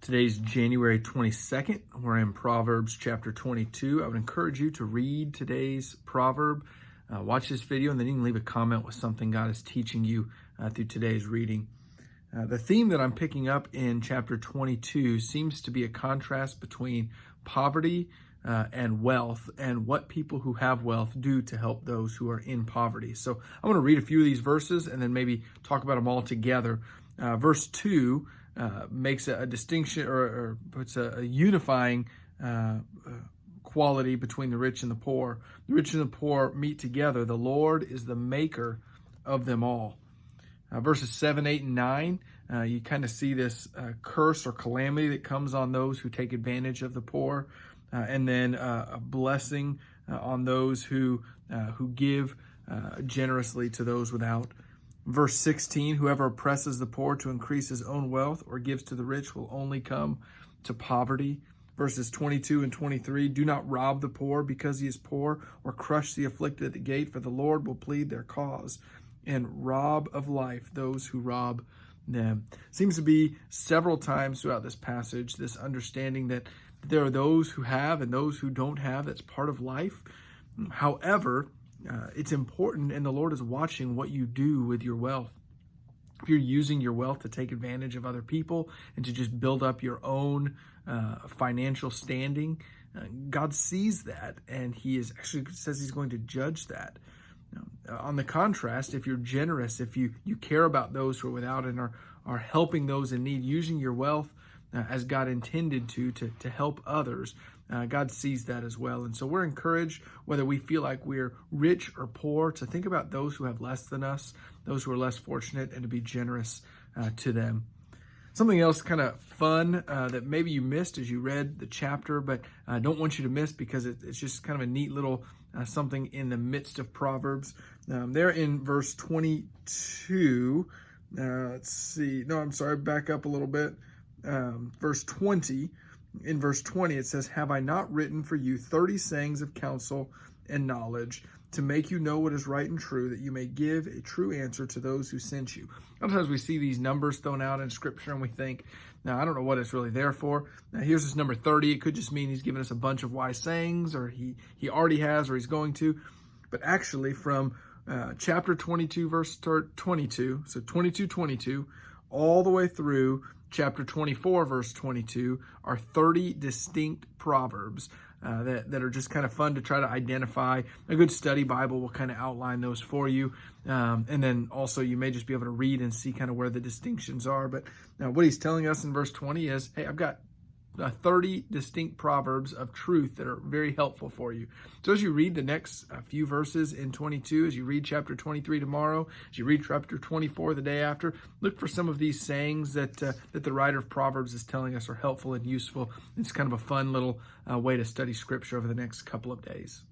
Today's January 22nd. We're in Proverbs chapter 22. I would encourage you to read today's proverb, watch this video, and then you can leave a comment with something God is teaching you through today's reading. The theme that I'm picking up in chapter 22 seems to be a contrast between poverty and wealth, and what people who have wealth do to help those who are in poverty. So I want to read a few of these verses and then maybe talk about them all together. Verse 2 makes a distinction or puts a unifying quality between the rich and the poor. The rich and the poor meet together. The Lord is the maker of them all. Verses 7, 8, and 9, you kind of see this curse or calamity that comes on those who take advantage of the poor, and then a blessing on those who give generously to those without. Verse 16, whoever oppresses the poor to increase his own wealth or gives to the rich will only come to poverty. Verses 22 and 23, do not rob the poor because he is poor, or crush the afflicted at the gate, for the Lord will plead their cause and rob of life those who rob them. Seems to be several times throughout this passage, this understanding that there are those who have and those who don't have. That's part of life. However, it's important, and the Lord is watching what you do with your wealth. If you're using your wealth to take advantage of other people and to just build up your own financial standing, God sees that, and He is actually says He's going to judge that. On the contrast, if you're generous, if you care about those who are without and are helping those in need, using your wealth as God intended to help others, God sees that as well. And so we're encouraged, whether we feel like we're rich or poor, to think about those who have less than us, those who are less fortunate, and to be generous to them. Something else kind of fun that maybe you missed as you read the chapter, but I don't want you to miss because it's just kind of a neat little something in the midst of Proverbs. There in verse 22, let's see. No, I'm sorry, back up a little bit. Verse 20. In verse 20, it says, have I not written for you 30 sayings of counsel and knowledge to make you know what is right and true, that you may give a true answer to those who sent you? Sometimes we see these numbers thrown out in Scripture and we think, now, I don't know what it's really there for. Now, here's this number 30. It could just mean He's given us a bunch of wise sayings, or he already has, or He's going to. But actually, from chapter 22, verse 22, so 22, all the way through chapter 24, verse 22, are 30 distinct proverbs that are just kind of fun to try to identify. A good study Bible will kind of outline those for you. And then also you may just be able to read and see kind of where the distinctions are. But now what he's telling us in verse 20 is, hey, I've got 30 distinct proverbs of truth that are very helpful for you. So as you read the next few verses in 22, as you read chapter 23 tomorrow, as you read chapter 24 the day after, look for some of these sayings that the writer of Proverbs is telling us are helpful and useful. It's kind of a fun little way to study Scripture over the next couple of days.